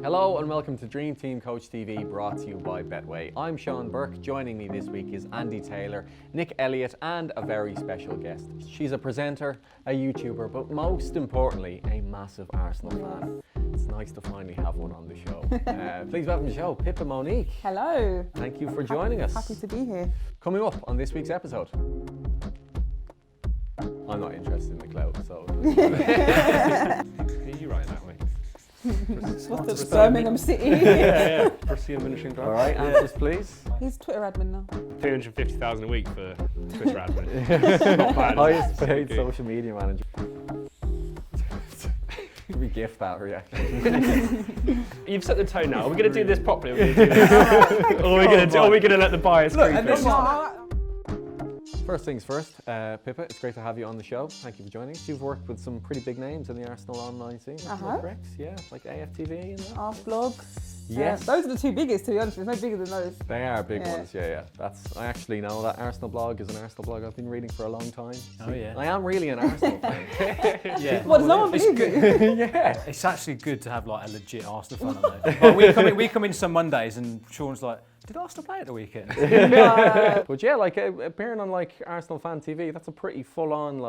Hello and welcome to Dream Team Coach TV, brought to you by Betway. I'm Sean Burke. Joining me this week is Andy Taylor, Nick Elliott and a very special guest. She's a presenter, a YouTuber, but most importantly, a massive Arsenal fan. It's nice to finally have one on the show. Please welcome to the show, Pippa Monique. Hello. Thank you for joining us. Happy to be here. Coming up on this week's episode. I'm not interested in the clout, so... Who are you writing that way? What the Birmingham City? yeah. Proceed administering All right, answers please. He's Twitter admin now. 350,000 a week for Twitter admin. Not bad. Highest paid social media manager. We gift that reaction. You've set the tone now. Are we going to do this properly? Or are we going to let the bias creep in? First things first, Pippa, it's great to have you on the show. Thank you for joining us. You've worked with some pretty big names in the Arsenal online scene. Correct? Yeah, like AFTV and that. Arseblog. Yes. Those are the two biggest, to be honest. There's no bigger than those. They are big ones, yeah. I actually know that Arsenal blog is an Arsenal blog I've been reading for a long time. Oh yeah. I am really an Arsenal fan. Yeah. What, does no one believe you? Yeah. It's actually good to have like a legit Arsenal fan on there. Like, we come in some Mondays and Sean's like, did Arsenal play at the weekend? But yeah, like appearing on like Arsenal Fan TV, that's a pretty full-on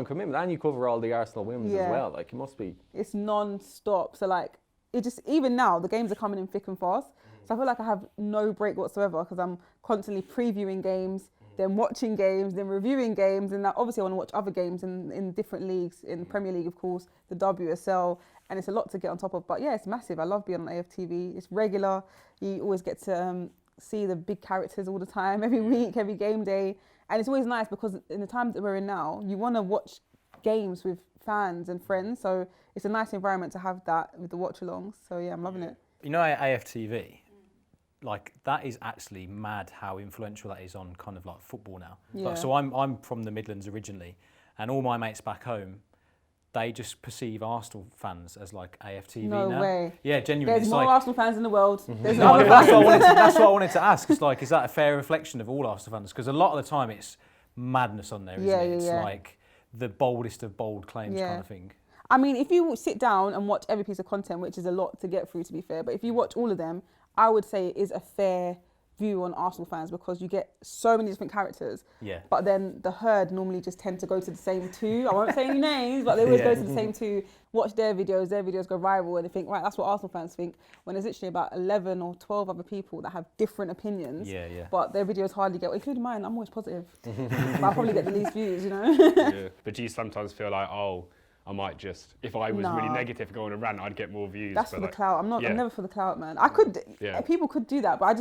commitment, and you cover all the Arsenal women's as well. Like it must be. It's non-stop. So like, it just, even now, the games are coming in thick and fast. So I feel like I have no break whatsoever because I'm constantly previewing games, then watching games, then reviewing games, and obviously I want to watch other games in different leagues, in the Premier League, of course, the WSL, and it's a lot to get on top of. But yeah, it's massive. I love being on AFTV. It's regular. You always get to see the big characters all the time, every week, every game day. And it's always nice because in the times that we're in now, you want to watch games with fans and friends. So it's a nice environment to have that with the watch-alongs. So yeah, I'm loving it. You know AFTV? Like that is actually mad how influential that is on kind of like football now. Yeah. Like, so I'm from the Midlands originally, and all my mates back home, they just perceive Arsenal fans as like AFTV now. No way. Yeah, genuinely. There's it's more like, Arsenal fans in the world. There's No, other that's, fans. that's what I wanted to ask. It's like, is that a fair reflection of all Arsenal fans? Because a lot of the time it's madness on there, isn't it? It's like the boldest of bold claims kind of thing. I mean, if you sit down and watch every piece of content, which is a lot to get through, to be fair, but if you watch all of them, I would say it is a fair view on Arsenal fans because you get so many different characters. Yeah. But then the herd normally just tend to go to the same two. I won't say any names, but they always go to the same two, watch their videos go viral, and they think, right, that's what Arsenal fans think, when there's literally about 11 or 12 other people that have different opinions. Yeah. But their videos hardly get, including mine, I'm always positive. But I probably get the least views, you know? Yeah. But do you sometimes feel like, oh, I might just, if I was really negative going on a rant, I'd get more views. That's for the clout. I'm never for the clout, man. People could do that, but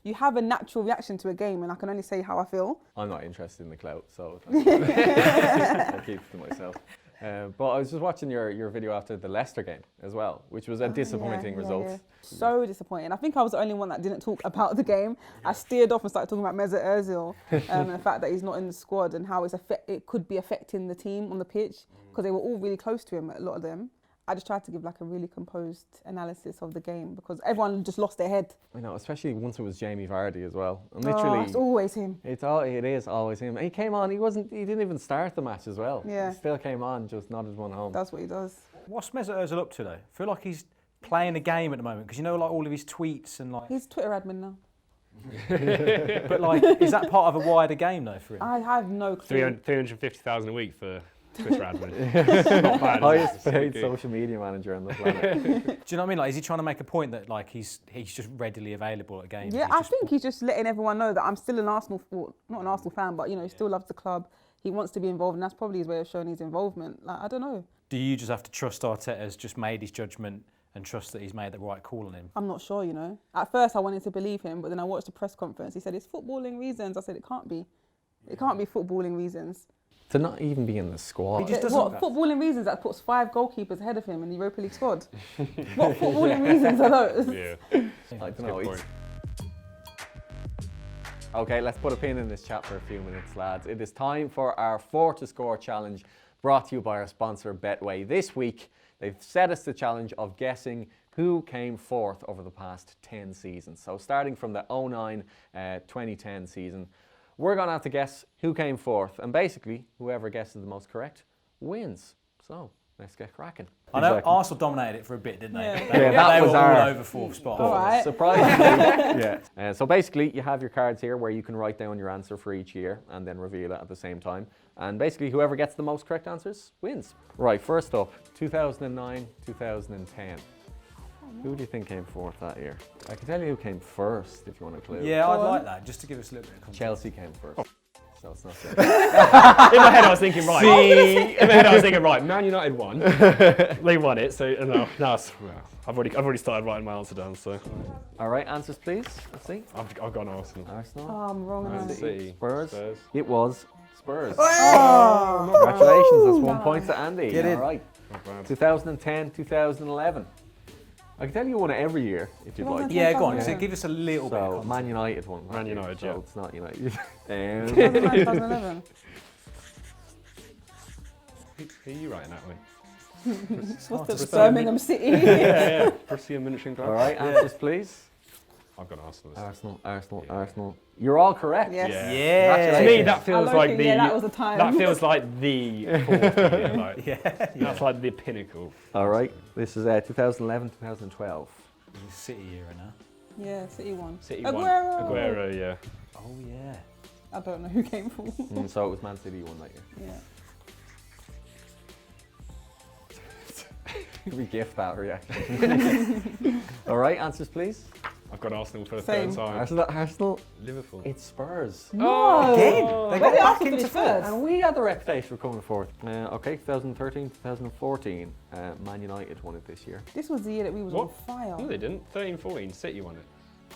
you have a natural reaction to a game, and I can only say how I feel. I'm not interested in the clout, so I'll keep it to myself. But I was just watching your video after the Leicester game as well, which was a disappointing result. Yeah. So disappointing. I think I was the only one that didn't talk about the game. I steered off and started talking about Mesut Ozil and the fact that he's not in the squad and how it could be affecting the team on the pitch because they were all really close to him, a lot of them. I just tried to give like a really composed analysis of the game because everyone just lost their head. I know, especially once it was Jamie Vardy as well. And literally, it's always him. It is always him. He came on. He didn't even start the match as well. Yeah. He still came on, just nodded one home. That's what he does. What's Mesut Ozil up to though? I feel like he's playing a game at the moment because you know like all of his tweets and like. He's Twitter admin now. But like, is that part of a wider game though for him? I have no clue. 350,000 a week for Twitter admin. Not bad. Highest paid social media manager on the planet. Do you know what I mean? Like, is he trying to make a point that like he's just readily available at games? Yeah, I think he's just letting everyone know that I'm still an Arsenal, not an Arsenal fan, but you know, he still loves the club. He wants to be involved, and that's probably his way of showing his involvement. Like, I don't know. Do you just have to trust Arteta's just made his judgment and trust that he's made the right call on him? I'm not sure, you know. At first, I wanted to believe him, but then I watched the press conference. He said it's footballing reasons. I said it can't be. It can't be footballing reasons. To not even be in the squad. He just doesn't. What footballing reasons that puts 5 goalkeepers ahead of him in the Europa League squad? What footballing reasons are those? Yeah. I don't know. Okay, let's put a pin in this chat for a few minutes, lads. It is time for our 4 to Score challenge, brought to you by our sponsor Betway. This week, they've set us the challenge of guessing who came fourth over the past 10 seasons. So starting from the 09-2010 season, we're going to have to guess who came fourth, and basically, whoever guesses the most correct wins. So, let's get cracking. I know Exactly. Arsenal dominated it for a bit, didn't they? Yeah. They, Yeah, that they was were all our- over fourth spot. All right. Surprisingly, yeah. So basically, you have your cards here where you can write down your answer for each year and then reveal it at the same time. And basically, whoever gets the most correct answers wins. Right, first up, 2009, 2010. Who do you think came fourth that year? I can tell you who came first if you want a clue. Yeah, I'd Go on. like that, just to give us a little bit of context. Chelsea came first. So it's not Chelsea. In my head, I was thinking, right. See? In my head, I was thinking, right. Man United won. They won it. So no, I've already started writing my answer down. So All right, answers please. Let's see. I've gone Arsenal. Arsenal, Oh, I'm wrong. Man aren't I? City. Spurs. Spurs. It was Spurs. Oh, Congratulations, that's 1 point to Andy. Get in. All right. Not bad. 2010, 2011. I can tell you won it every year if you'd like. 2010. Yeah, go on. Yeah. So give us a little bit of So context. Man United won. that Man year, United, so yeah. it's not United. 2011. Who are you writing that with? What's the Birmingham City? Yeah. Borussia Mönchengladbach. All right, answers please. I've gone Arsenal. Arsenal. Yeah. Arsenal. You're all correct. Yes. Yeah. Yeah. To me, that feels I like the. yeah, that was a time. That feels like the fourth year. Like, Yeah. that's like the pinnacle. All right, this is 2011, 2012. It's City era now. Yeah, City won. City Aguero. won. Aguero, yeah. Oh yeah. I don't know who came fourth. So it was Man City who won that year. Yeah. We gift that reaction. All right, answers please. I've got Arsenal for the Same. third time. Arsenal. Liverpool. It's Spurs. No. Again? They Where got did back Arsenal into finish fourth. first? And we had the reputation for coming fourth. Okay, 2013, 2014. Man United won it this year. This was the year that we was What? on fire. No, they didn't. 13, 14. City won it.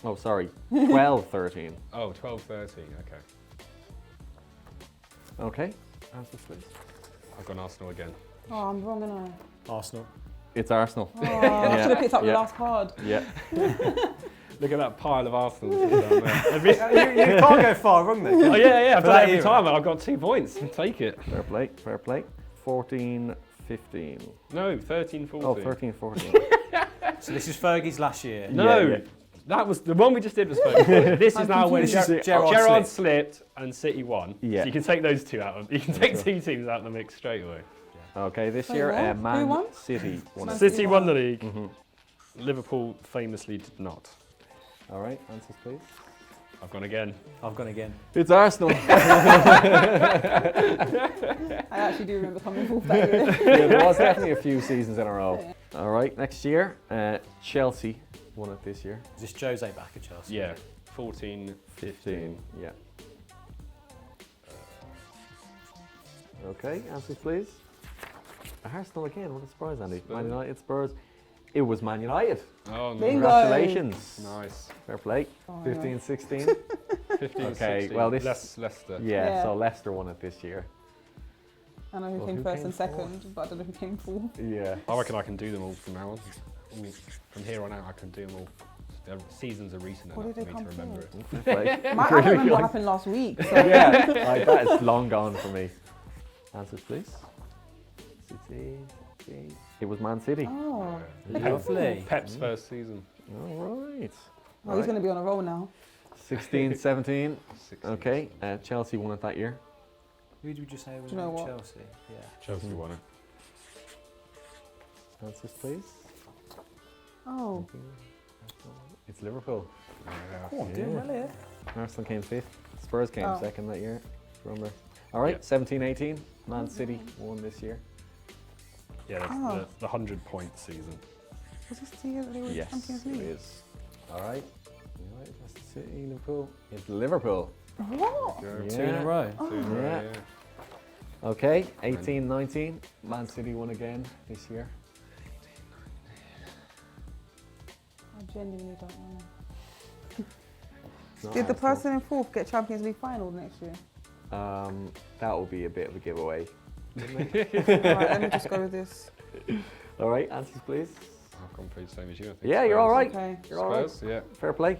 Oh, sorry. 12, 13. Oh, 12, 13. Okay. Okay, answers please. I've gone Arsenal again. Oh, I'm wrong, and Arsenal. It's Arsenal. I? Oh, I should have picked up Yeah. the last card. Yeah. Look at that pile of Arsenal down there. You can't go far wrong there. Oh, yeah, I've For done that it every era. time. I've got 2 points. Take it. Fair play, fair play. 14, 15. No, 13, 14. Oh, 13, 14. So this is Fergie's last year. No, Yeah, yeah. that was the one we just did was Fergie. This is I'm now when confused. Gerrard slipped and City won. Yeah. So you can take those two out of. You can take two teams out of the mix straight away. Okay, this Wait, year, what? Who Man won? City won Man it. City City won the won. league. Mhm. Liverpool famously did not. All right, answers please. I've gone again. I've gone again. It's Arsenal. I actually do remember coming fourth that year. Yeah, there was definitely a few seasons in a row. All right, next year, Chelsea won it this year. Is this Jose back at Chelsea? Yeah, 14, 15. Yeah. Okay, answers please. Arsenal again, what a surprise, Andy. Man Spurs. United, Spurs. It was Man United. Oh, no. Bingo. Congratulations. Nice. Fair play. Oh, 15, 16. 15, Okay, 16. well, this- Leicester. Yeah, Yeah. so Leicester won it this year. I know who Well, came who first came and second, but I don't know who came fourth. Yeah. I reckon I can do them all from now on. From here on out, I can do them all. The seasons are recent What enough did for they me to come remember for? it. Fair play. I don't remember what happened last week. So. Yeah, I bet it's long gone for me. Answers please. City. It was Man City. Oh, Lovely. Pep's first season. All right. well, he's going to be on a roll now. 16, 17. 16. Okay, Chelsea won it that year. Who did we just say was Do you know what? Chelsea? Yeah. Chelsea won it. Answers please. Oh, It's Liverpool. Come on, doing Yeah. well here. Arsenal came fifth. Spurs came Oh. second that year. Remember? All right, Yeah. 17, 18. Man City won this year. Yeah, that's Oh. the 100-point season. was this the year that they were Yes, Champions it League? is. All right. United, Leicester City, Liverpool. It's Liverpool. What? Go. Yeah. 2 in a row. Two in a row, Yeah. Okay, 18, 19. Man City won again this year. I genuinely don't know. It's not Did the Arsenal. person in fourth get Champions League final next year? That will be a bit of a giveaway. Alright, let me just go with this. All right, answers please. I've gone pretty the same as you. I think. Yeah, you're Spurs. all right. Okay. You're all right. Spurs, yeah. Fair play.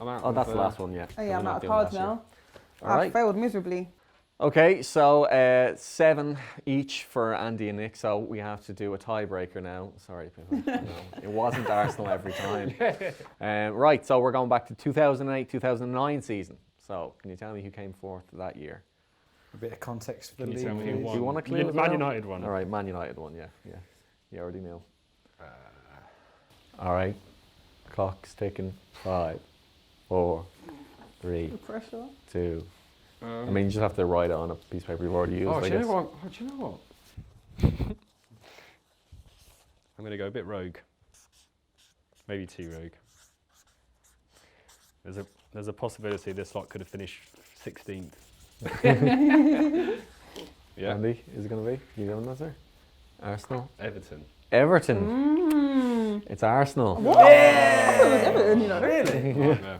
I'm out. Oh, with, that's the last one, yeah. Oh yeah, I'm We're out not of doing cards last year. now. All I right. failed miserably. Okay, so 7 each for Andy and Nick, so we have to do a tiebreaker now. Sorry, people. No, it wasn't Arsenal every time. Right, so we're going back to 2008, 2009 season. So can you tell me who came fourth that year? A bit of context for the Can you league. tell me who please. won? Do you want a clue as Man well? United won. All right, Man United won, yeah. You already know. All right, clock's ticking. 5, 4, 3, The pressure. 2. I mean, you just have to write it on a piece of paper you've already used, Oh, I do you guess. know what? I'm going to go a bit rogue. Maybe too rogue. There's a possibility this lot could have finished 16th. Yeah. Andy, is it going to be? You know answer? Arsenal? Everton. Everton. It's Arsenal. What? I thought it was Everton, you know. Really? Yeah.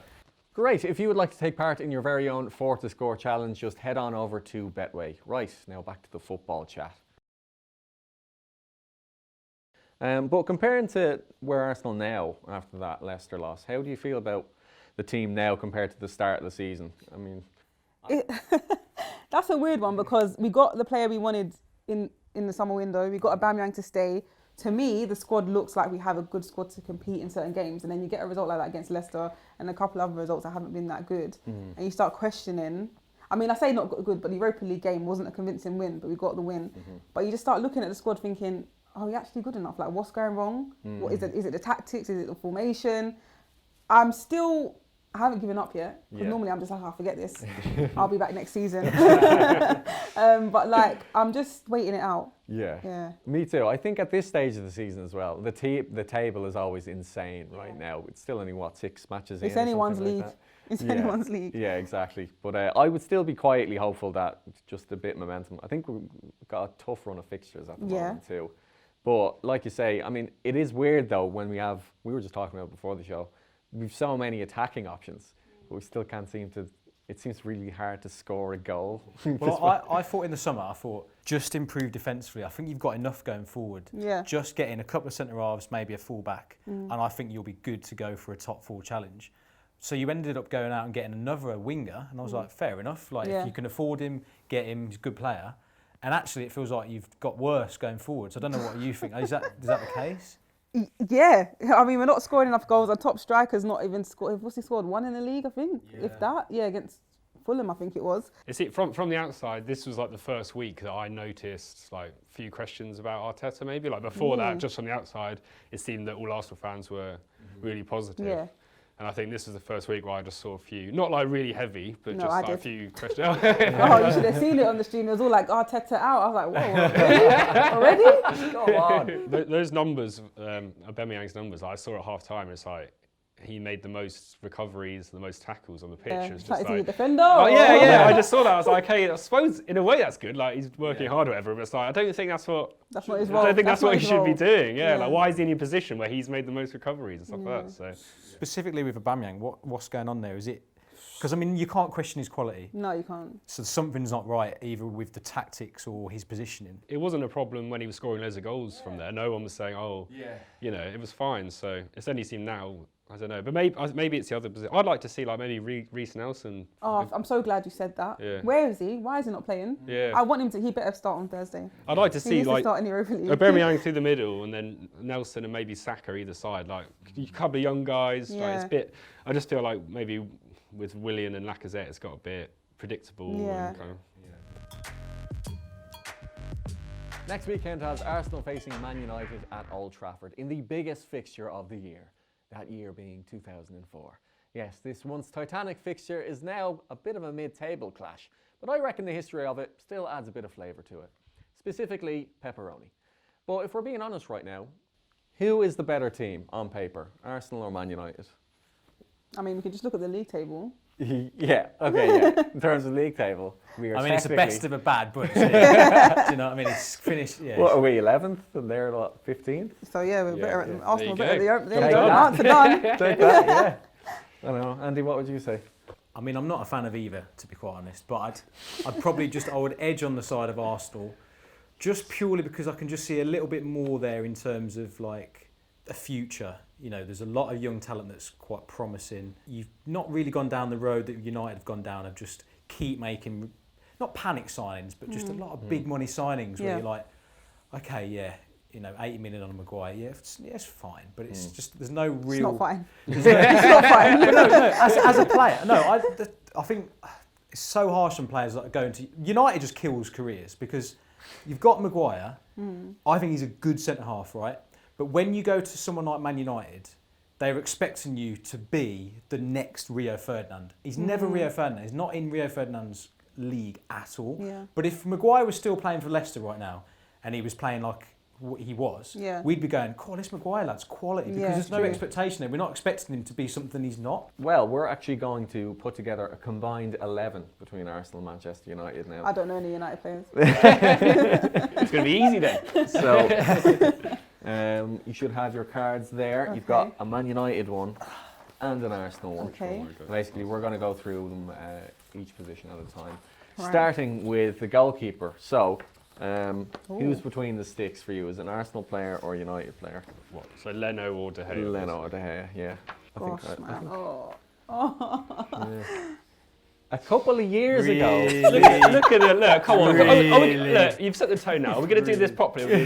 Great. If you would like to take part in your very own 4 to Score challenge, just head on over to Betway. Right, now back to the football chat. But comparing to where Arsenal now after that Leicester loss, how do you feel about the team now compared to the start of the season? I mean, That's a weird one because we got the player we wanted in the summer window. We got Aubameyang to stay. To me, the squad looks like we have a good squad to compete in certain games, and then you get a result like that against Leicester and a couple other results that haven't been that good, and you start questioning. I mean, I say not good, but the Europa League game wasn't a convincing win, but we got the win. But you just start looking at the squad thinking, are we actually good enough? Like, what's going wrong? What is it? Is it the tactics? Is it the formation? I haven't given up yet, because normally I'm just like, I'll forget this. I'll be back next season. But like, I'm just waiting it out. yeah. Me too. I think at this stage of the season as well, the table is always insane right now. It's still only, 6 matches in? It's or anyone's something league. like that? It's Yeah. anyone's league. Yeah, exactly. But I would still be quietly hopeful that just a bit of momentum. I think we've got a tough run of fixtures at the moment too. But like you say, I mean, it is weird though when we were just talking about before the show, we've so many attacking options, but we still can't seem to, it seems really hard to score a goal. Well, I thought in the summer, just improve defensively. I think you've got enough going forward. Yeah. Just get in a couple of centre-halves, maybe a full-back, and I think you'll be good to go for a top 4 challenge. So you ended up going out and getting another winger, and I was like, fair enough. Like, if you can afford him, get him, he's a good player. And actually, it feels like you've got worse going forward. So I don't know what you think. Is that the case? Yeah, I mean, we're not scoring enough goals. Our top striker's not even scored. What's he scored? 1 in the league, I think. If that. Yeah, against Fulham, I think it was. You see, from the outside, this was like the first week that I noticed like a few questions about Arteta maybe. Like before that, just from the outside, it seemed that all Arsenal fans were really positive. Yeah. And I think this was the first week where I just saw a few, not like really heavy, but No, just I like a did. few questions. Oh, you should have seen it on the stream. It was all like Arteta out. I was like, whoa, already? Go on. Those numbers, Aubameyang's numbers, I saw at half time, it's like he made the most recoveries, the most tackles on the pitch. Yeah, It was it's just like, is he a like, defender? oh, or- yeah, I just saw that. I was like, hey, I suppose in a way that's good. Like he's working hard or whatever, but it's like, I don't think that's what. That's not his I role. don't think that's what he not should be his role. doing. Yeah, like why is he in a position where he's made the most recoveries and stuff like that? So Specifically with Aubameyang, what's going on there? Is it because I mean you can't question his quality, No, you can't. so something's not right either with the tactics or his positioning. it wasn't a problem when he was scoring loads of goals from there. No one was saying, oh, you know, it was fine. So it's only seemed now. I don't know, but maybe it's the other position. I'd like to see like maybe Reece Nelson. Oh, I'm so glad you said that. Yeah. Where is he? Why is he not playing? Yeah. I want him to. He better start on Thursday. I'd like to He see needs to like start in the Europa League. Aubameyang through the middle and then Nelson and maybe Saka either side. Like a couple of young guys. Like, it's a bit. I just feel like maybe with Willian and Lacazette, it's got a bit predictable. Yeah. And kind of, Next weekend has Arsenal facing Man United at Old Trafford in the biggest fixture of the year, that year being 2004. Yes, this once titanic fixture is now a bit of a mid-table clash, but I reckon the history of it still adds a bit of flavour to it, specifically pepperoni. But if we're being honest right now, who is the better team on paper, Arsenal or Man United? I mean, we can just look at the league table. Yeah, okay, yeah. In terms of league table, we are I mean, it's the technically- best of a bad bunch. Yeah. Do you know what I mean? It's finished. Yeah. What are we, 11th? And they're what, 15th? So yeah, we're better. yeah. Arsenal There better. you There go. you Take go. that. Answer done. Take that, yeah. I don't know. Andy, what would you say? I mean, I'm not a fan of either, to be quite honest. But I'd probably I would edge on the side of Arsenal, just purely because I can just see a little bit more there in terms of like a future. You know, there's a lot of young talent that's quite promising. You've not really gone down the road that United have gone down of just keep making, not panic signings, but just a lot of big money signings where Yeah. you're like, okay, yeah, you know, 80 million on a Maguire, yeah, it's fine. But it's just, there's no real... It's not fine. It's not fine. no, as a player, no, I think it's so harsh on players that are going to United. Just kills careers because you've got Maguire. I think he's a good centre half, right? But when you go to someone like Man United, they're expecting you to be the next Rio Ferdinand. He's never Rio Ferdinand. He's not in Rio Ferdinand's league at all. Yeah. But if Maguire was still playing for Leicester right now, and he was playing like what he was, we'd be going, "Cool, this Maguire lad's quality," because there's no expectation there. We're not expecting him to be something he's not. Well, we're actually going to put together a combined 11 between Arsenal and Manchester United now. I don't know any United players. It's going to be easy then. So, you should have your cards there. Okay. You've got a Man United one and an Arsenal one. Okay. Basically, we're going to go through them each position at a time. Right. Starting with the goalkeeper. So, who's between the sticks for you? Is it an Arsenal player or a United player? What? So Leno or De Gea? Leno or De Gea, yeah. Gosh, man. Yeah. A couple of years ago. Look at it, look, come on. Look, you've set the tone now. Are we going to do this properly?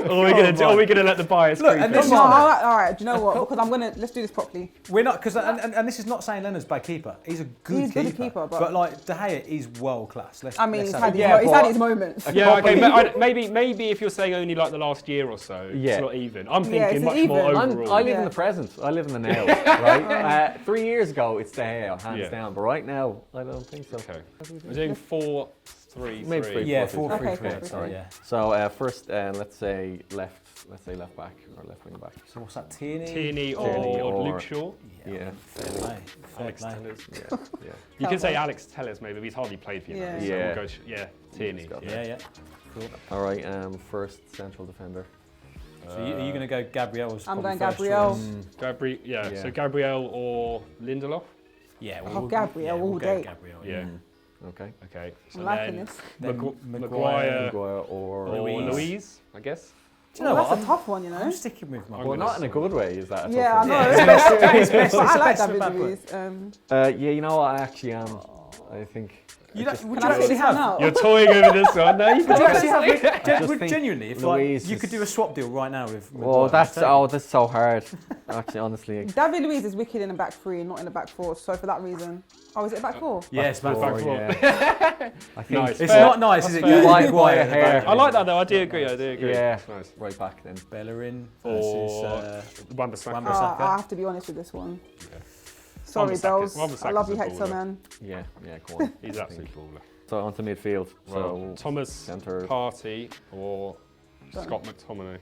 Or are we going to let the bias creep and in? this All right, do you know what? Because let's do this properly. We're not, because and this is not saying Leno's a bad keeper. He's a good keeper. But like De Gea is world class. He's had his moments. Yeah, okay, maybe if you're saying only like the last year or so, it's not even. I'm thinking much more overall. I live in the present. I live in the now, right? 3 years ago, it's De Gea, hands down. But right now, I don't think so. Okay. We're doing 4-3-3. Maybe 3. Yeah, 4-3-3. 4-3-3. Sorry. Yeah. So first, let's say left back or left wing back. So what's that? Tierney Tierney or or Luke Shaw? Yeah. Fair play. Alex play. Tellers. Yeah. You can say Alex Tellers maybe, but he's hardly played for United. Yeah. So we'll go, Tierney. Yeah. Cool. All right. First central defender. So are you going to go Gabriel? I'm going Gabriel. So Gabriel or Lindelof? Yeah. Gabriel all day. Gabriel. Yeah. Okay. So I'm liking this. Maguire or Louise, I guess. Do you know what? That's a tough one, you know. I'm sticking with Maguire. Well, not in a good way, is that? Yeah, I know. But I like David Luiz. Yeah, you know what? I actually am. I think. Would you Can I actually sit have? now? You're toying over this one. No, you Would you actually I have? just think Genuinely, if Louise you could do a swap deal right now with. Oh, that's so hard. Actually, honestly. David Luiz is wicked in a back three, not in a back four. So for that reason, is it a back four? Yes, back four. Yeah. I think Nice. It's not nice, is it? White hair. I like that though. I do agree. Yeah. Nice. Right back then. Bellerin Or versus Wan-Bissaka. I have to be honest with this one. Sorry, Bells. I love you, Hector, man. Yeah, go on. He's absolutely baller. So onto midfield. So Thomas centre. Partey or Scott McTominay.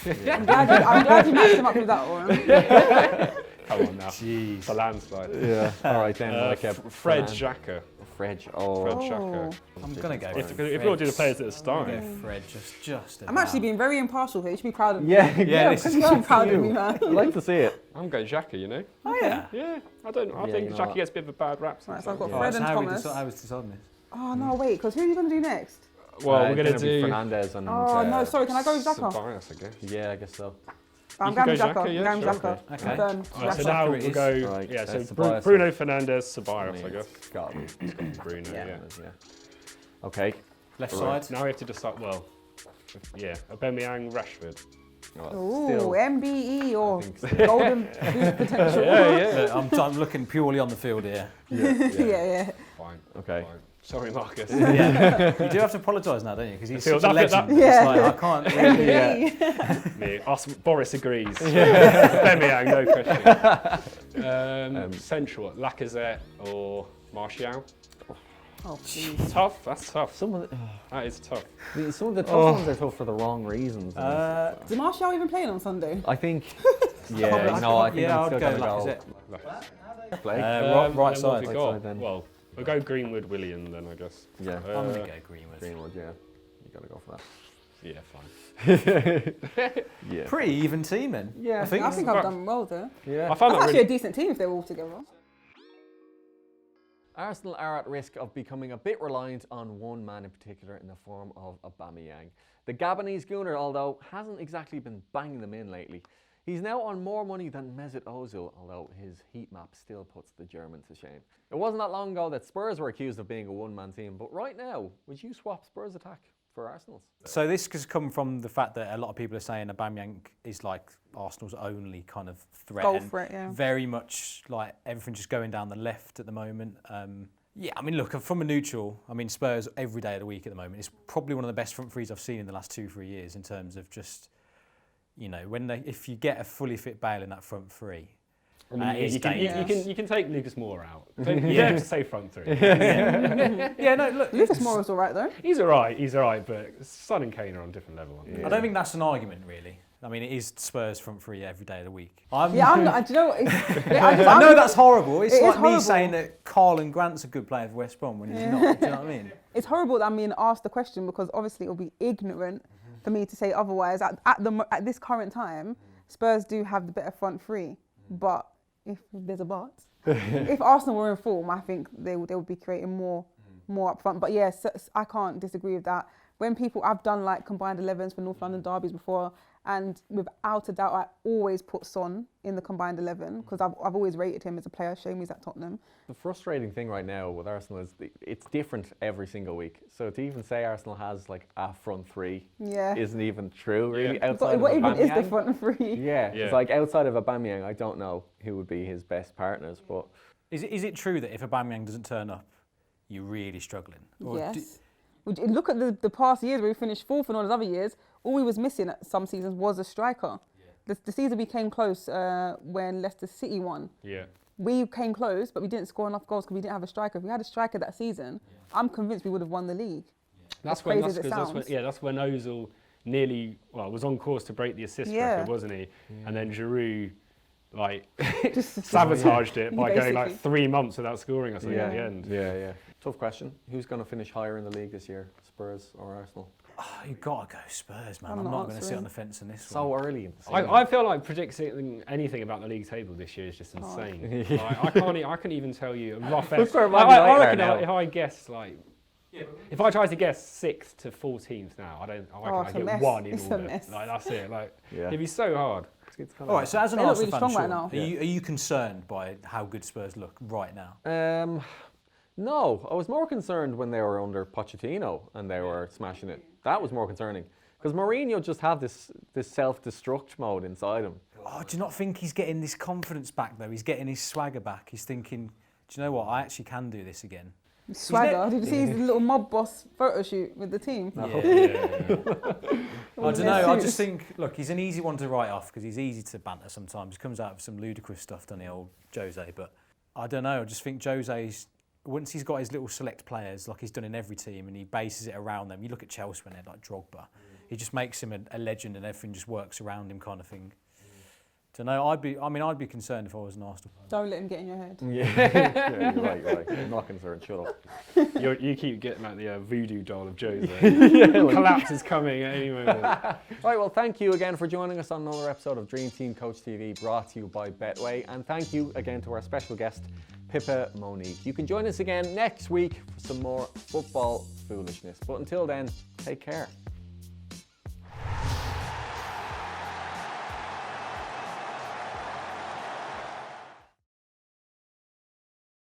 I'm glad you mixed him up with that one. Come on now. Jeez. The landslide. Yeah. All right then. Fred Xhaka. Fred. Fred Xhaka. I'm gonna go. If you want to do the players that are starting. Go Fred, just. I'm actually being very impartial here. You should be proud of me. Yeah. You should be proud of me, man. I'd like to see it. I'm going Xhaka, you know. Oh yeah. Yeah. I think Xhaka gets a bit of a bad rap. Right, so I've got sometimes. Fred and Thomas. I was deciding this. Oh no, wait, because who are you going to do next? Well, we're going to do do Fernandez and. Oh no, sorry. Can I go with Xhaka? Ceballos, I guess. Yeah, I guess so. I'm can going with go Xhaka. Xhaka, yeah, I'm going with sure. Xhaka. Okay. Confirmed. Alright, so Xhaka. now it we'll is. go. Right, Yeah, so Ceballos. Bruno Fernandes, Ceballos, I guess. It's got to be. Bruno, yeah. Okay. Left Right. side. Now we have to decide. Well, yeah, Aubameyang, Rashford. Ooh, MBE or I think so. Golden Boot potential. Yeah. I'm looking purely on the field here. Yeah. Fine. Okay. Fine. Sorry, Marcus. Yeah. You do have to apologise now, don't you? Because he's I feel such a that- legend. Yeah. It's like, I can't. Me. Boris agrees. Aubameyang, no question. Central, Lacazette or Martial. Oh please. Tough. That's tough. Some of That is tough. some of the tough ones are tough for the wrong reasons. Is Martial even playing on Sunday? I think. Yeah. I think I'm I'd still go gonna Lacazette. Play. Right then what side. have we got? side then. Well, we'll go Greenwood, William then, I guess. Yeah. I'm going to go Greenwood. Greenwood. Yeah. You gotta go for that. Yeah, fine. Yeah. Pretty even team then. Yeah. I think. I think I've done well there. Yeah. I found That's that actually really. a decent team if they're all together. Arsenal are at risk of becoming a bit reliant on one man in particular in the form of Aubameyang. The Gabonese Gooner, although, hasn't exactly been banging them in lately. He's now on more money than Mesut Ozil, although his heat map still puts the German to shame. It wasn't that long ago that Spurs were accused of being a one-man team, but right now, would you swap Spurs attack for Arsenal's? So this has come from the fact that a lot of people are saying Aubameyang is like Arsenal's only kind of threat. Goal and threat, yeah. Very much like everything just going down the left at the moment. Yeah, I mean, look, from a neutral, I mean, Spurs every day of the week at the moment. It's probably one of the best front threes I've seen in the last 2-3 years in terms of just, you know, if you get a fully fit Bale in that front three. I mean, you can take Lucas Moura out. You don't have to say front three. Yeah, no, look. Lucas Moura's all right though. He's all right, but Son and Kane are on a different level. Yeah. I don't think that's an argument, really. I mean, it is Spurs front three every day of the week. I'm not. Do you know what? I know that's horrible. It's like horrible. me saying that Carl Grant's a good player for West Brom when he's not. Do you know what I mean? It's horrible that I'm being asked the question because obviously it'll be ignorant for me to say otherwise. At this current time, Spurs do have the better front three, but if there's a but, if Arsenal were in form, I think they would be creating more up front. But yes, I can't disagree with that. When I've done like combined 11s for North London derbies before, and without a doubt, I always put Son in the combined 11 because I've always rated him as a player. Shame he's at Tottenham. The frustrating thing right now with Arsenal is it's different every single week. So to even say Arsenal has like a front three isn't even true, really. Yeah. Outside of What even is the Aubameyang. front three? Yeah, it's like outside of Aubameyang, I don't know who would be his best partners. But Is it true that if Aubameyang doesn't turn up, you're really struggling? Or Yes. Look at the past years where we finished fourth and all those other years. All we was missing at some seasons was a striker. The season we came close when Leicester City won. Yeah. We came close, but we didn't score enough goals because we didn't have a striker. If we had a striker that season, I'm convinced we would have won the league. That's when Ozil was on course to break the assist record, wasn't he? And then Giroud sabotaged it by going like 3 months without scoring or something at the end. Yeah. Tough question. Who's going to finish higher in the league this year, Spurs or Arsenal? Oh, you've got to go Spurs, man. I'm I'm not not going to sit answering. on the fence on this one. So early in the season. I feel like predicting anything about the league table this year is just insane. I can't even tell you a rough Look where estimate. Man United I are reckon now. if I guess if I try to guess 6th to 14th now, I reckon I get mess. one in It's all a of it. mess. That's it. Yeah. It'd be so hard. All right, so as an They look Arsenal really fan, strong right Sean, now. are you concerned by how good Spurs look right now? No, I was more concerned when they were under Pochettino and they were smashing it. That was more concerning. Because Mourinho just had this self-destruct mode inside him. Oh, do you not think he's getting this confidence back, though? He's getting his swagger back. He's thinking, do you know what? I actually can do this again. Swagger. Did you see his little mob boss photo shoot with the team? Yeah. All I don't in know. their I suits. just think, look, he's an easy one to write off because he's easy to banter sometimes. He comes out with some ludicrous stuff, doesn't he, old Jose? But I don't know. I just think Jose's, once he's got his little select players, like he's done in every team, and he bases it around them. You look at Chelsea when they're like Drogba. He just makes him a legend and everything just works around him kind of thing. Don't know. I'd be concerned if I was an Arsenal fan. Don't let him get in your head. Yeah, you're right. I'm not concerned. Shut up. You keep getting like the voodoo doll of Jose. Collapse is coming at any moment. Right, well, thank you again for joining us on another episode of Dream Team Coach TV, brought to you by Betway. And thank you again to our special guest, Pippa Monique. You can join us again next week for some more football foolishness. But until then, take care.